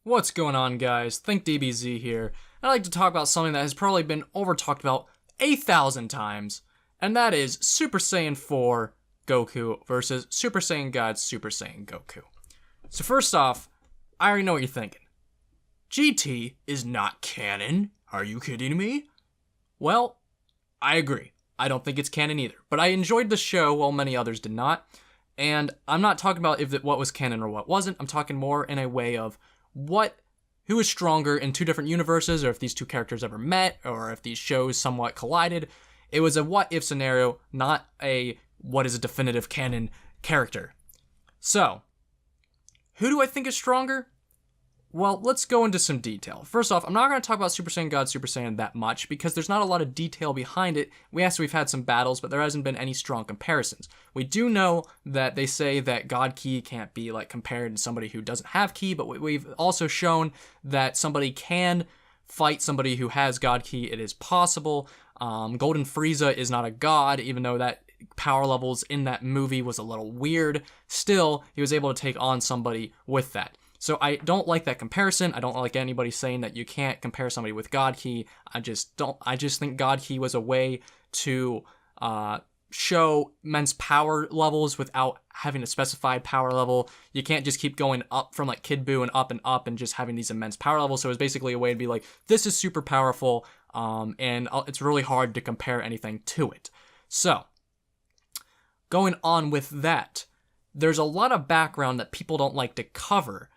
What's going on, guys? Think DBZ here. I'd like to talk about something that has probably been over-talked about 1,000 times, and that is Super Saiyan 4 Goku versus Super Saiyan God Super Saiyan Goku. So first off, I already know what you're thinking. GT is not canon? Are you kidding me? Well, I agree. I don't think it's canon either, but I enjoyed the show while many others did not, and I'm not talking about what was canon or what wasn't. I'm talking more in a way of who is stronger in two different universes, or if these two characters ever met, or if these shows somewhat collided. It was a what-if scenario, not a what is a definitive canon character. So, who do I think is stronger? Well, let's go into some detail. First off, I'm not going to talk about Super Saiyan God, Super Saiyan that much, because there's not a lot of detail behind it. We've had some battles, but there hasn't been any strong comparisons. We do know that they say that God Ki can't be compared to somebody who doesn't have Ki, but we've also shown that somebody can fight somebody who has God Ki. It is possible. Golden Frieza is not a god, even though that power levels in that movie was a little weird. Still, he was able to take on somebody with that. So I don't like that comparison. I don't like anybody saying that you can't compare somebody with God Ki. I just think God Ki was a way to show men's power levels without having a specified power level. You can't just keep going up from Kid Buu and up and just having these immense power levels. So it was basically a way to be like, this is super powerful, and it's really hard to compare anything to it. So, going on with that, there's a lot of background that people don't like to cover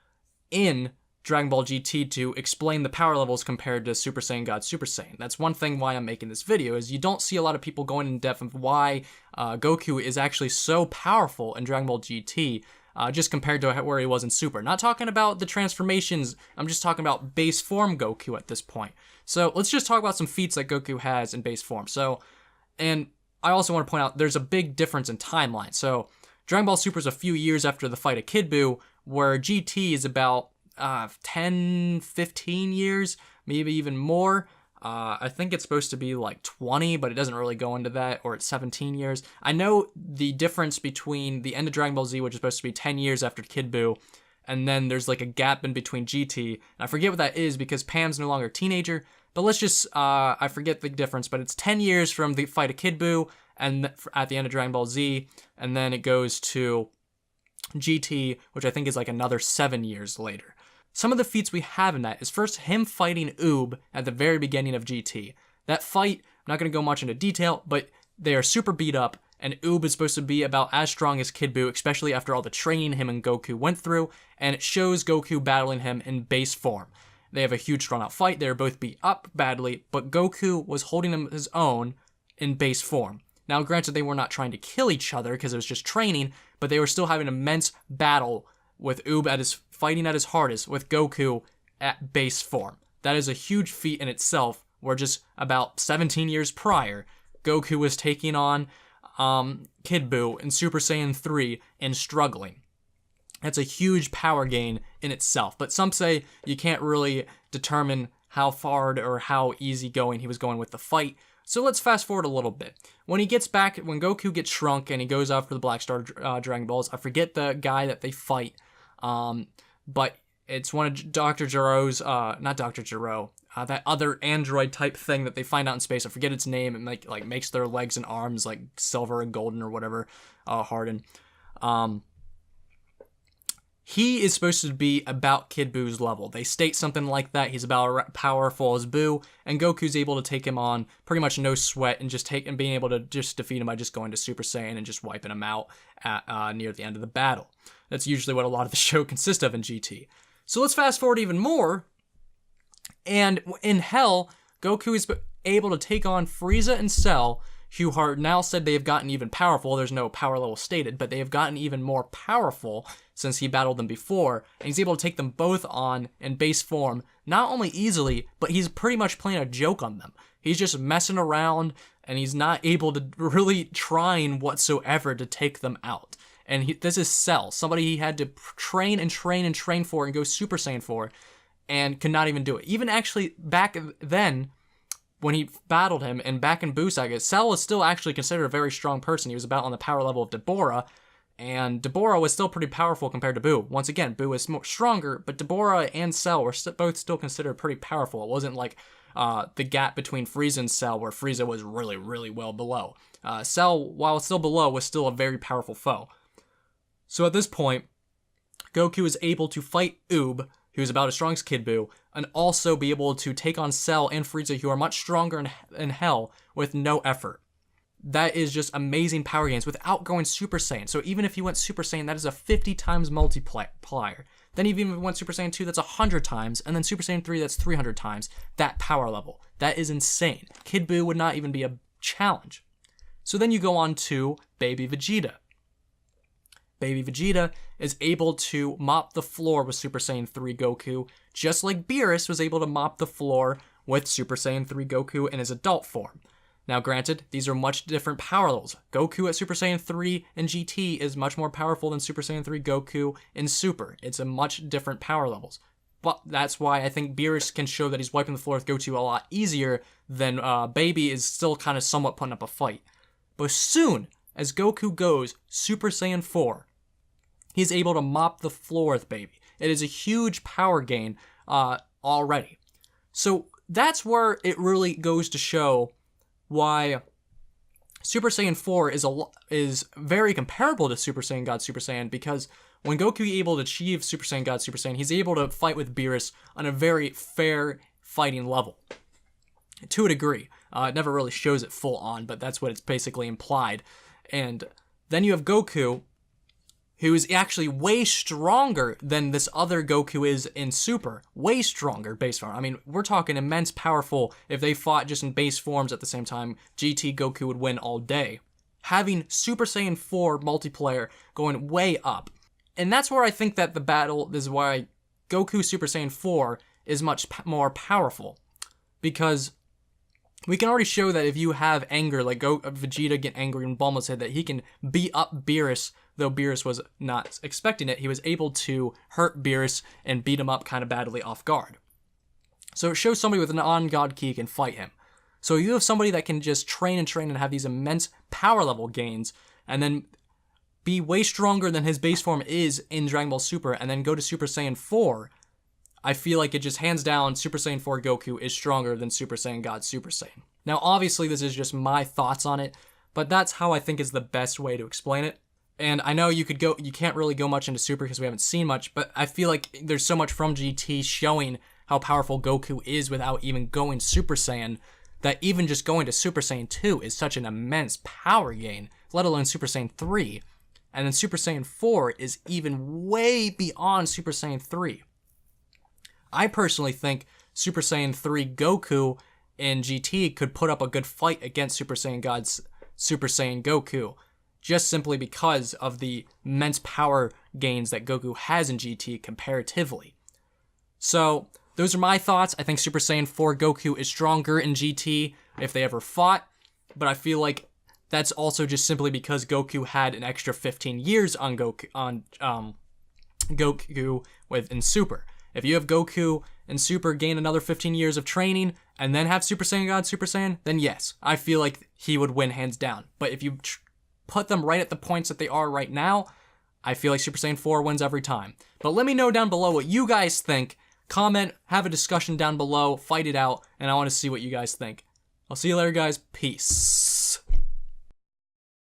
in Dragon Ball GT to explain the power levels compared to Super Saiyan God Super Saiyan. That's one thing why I'm making this video, is you don't see a lot of people going in depth of why Goku is actually so powerful in Dragon Ball GT, just compared to where he was in Super. Not talking about the transformations, I'm just talking about base form Goku at this point. So let's just talk about some feats that Goku has in base form. And I also want to point out there's a big difference in timeline. So Dragon Ball Super is a few years after the fight of Kid Buu, where GT is about 10, 15 years, maybe even more. I think it's supposed to be 20, but it doesn't really go into that, or it's 17 years. I know the difference between the end of Dragon Ball Z, which is supposed to be 10 years after Kid Buu, and then there's a gap in between GT. And I forget what that is because Pam's no longer a teenager, but let's just, I forget the difference, but it's 10 years from the fight of Kid Buu and at the end of Dragon Ball Z, and then it goes to GT, which I think is another 7 years later. Some of the feats we have in that is first him fighting Oob at the very beginning of GT. That fight, I'm not going to go much into detail, but they are super beat up, and Oob is supposed to be about as strong as Kid Buu, especially after all the training him and Goku went through, and it shows Goku battling him in base form. They have a huge drawn out fight, they are both beat up badly, but Goku was holding him his own in base form. Now, granted, they were not trying to kill each other because it was just training, but they were still having an immense battle with Oob fighting at his hardest with Goku at base form. That is a huge feat in itself, where just about 17 years prior, Goku was taking on Kid Buu in Super Saiyan 3 and struggling. That's a huge power gain in itself, but some say you can't really determine how far or how easygoing he was going with the fight. So let's fast forward a little bit. When Goku gets shrunk and he goes out for the Black Star Dragon Balls, I forget the guy that they fight, but it's one of Dr. Gero's, not Dr. Gero, that other android type thing that they find out in space. I forget its name, and makes their legs and arms silver and golden or whatever, harden. He is supposed to be about Kid Buu's level. They state something like that. He's about as powerful as Buu, and Goku's able to take him on pretty much no sweat and being able to just defeat him by just going to Super Saiyan and just wiping him out at near the end of the battle. That's usually what a lot of the show consists of in GT. So let's fast forward even more, and in Hell, Goku is able to take on Frieza and Cell, who are now said they have gotten even powerful. There's no power level stated, but they have gotten even more powerful since he battled them before, and he's able to take them both on in base form, not only easily, but he's pretty much playing a joke on them. He's just messing around, and he's not able to really trying whatsoever to take them out. And this is Cell, somebody he had to train and train and train for and go Super Saiyan for, and could not even do it. Even actually back then, when he battled him, and back in Buu Saga, Cell was still actually considered a very strong person. He was about on the power level of Deborah, And Deborah was still pretty powerful compared to Boo. Once again, Boo is more stronger, but Deborah and Cell were both still considered pretty powerful. It wasn't like the gap between Frieza and Cell, where Frieza was really, really well below. Cell, while still below, was still a very powerful foe. So at this point, Goku is able to fight Oob, who's about as strong as Kid Buu, and also be able to take on Cell and Frieza, who are much stronger in Hell, with no effort. That is just amazing power gains without going Super Saiyan. So even if you went Super Saiyan, that is a 50 times multiplier. Then even if you went Super Saiyan 2, that's 100 times. And then Super Saiyan 3, that's 300 times that power level. That is insane. Kid Buu would not even be a challenge. So then you go on to Baby Vegeta. Baby Vegeta is able to mop the floor with Super Saiyan 3 Goku, just like Beerus was able to mop the floor with Super Saiyan 3 Goku in his adult form. Now granted, these are much different power levels. Goku at Super Saiyan 3 in GT is much more powerful than Super Saiyan 3 Goku in Super. It's a much different power levels. But that's why I think Beerus can show that he's wiping the floor with Goku a lot easier than Baby is still kind of somewhat putting up a fight. But soon as Goku goes Super Saiyan 4, he's able to mop the floor with Baby. It is a huge power gain already. So that's where it really goes to show why Super Saiyan 4 is very comparable to Super Saiyan God Super Saiyan, because when Goku is able to achieve Super Saiyan God Super Saiyan, he's able to fight with Beerus on a very fair fighting level. To a degree. It never really shows it full on, but that's what it's basically implied. And then you have Goku, who is actually way stronger than this other Goku is in Super. Way stronger base form. I mean, we're talking immense powerful. If they fought just in base forms at the same time, GT Goku would win all day. Having Super Saiyan 4 multiplayer going way up. And that's where I think that the battle, this is why Goku Super Saiyan 4 is much more powerful. Because we can already show that if you have anger, like Vegeta get angry and Bulma said that he can beat up Beerus, though Beerus was not expecting it. He was able to hurt Beerus and beat him up kind of badly off guard. So it shows somebody with an on-God ki can fight him. So you have somebody that can just train and have these immense power level gains, and then be way stronger than his base form is in Dragon Ball Super, and then go to Super Saiyan 4. I feel like it just hands down, Super Saiyan 4 Goku is stronger than Super Saiyan God Super Saiyan. Now, obviously, this is just my thoughts on it, but that's how I think is the best way to explain it. And I know you can't really go much into Super because we haven't seen much, but I feel like there's so much from GT showing how powerful Goku is without even going Super Saiyan, that even just going to Super Saiyan 2 is such an immense power gain, let alone Super Saiyan 3. And then Super Saiyan 4 is even way beyond Super Saiyan 3. I personally think Super Saiyan 3 Goku in GT could put up a good fight against Super Saiyan God's Super Saiyan Goku, just simply because of the immense power gains that Goku has in GT comparatively. So, those are my thoughts. I think Super Saiyan 4 Goku is stronger in GT if they ever fought, but I feel like that's also just simply because Goku had an extra 15 years on Goku in Super. If you have Goku and Super gain another 15 years of training and then have Super Saiyan God Super Saiyan, then yes, I feel like he would win hands down. But if you put them right at the points that they are right now, I feel like Super Saiyan 4 wins every time. But let me know down below what you guys think. Comment, have a discussion down below, fight it out, and I want to see what you guys think. I'll see you later, guys. Peace.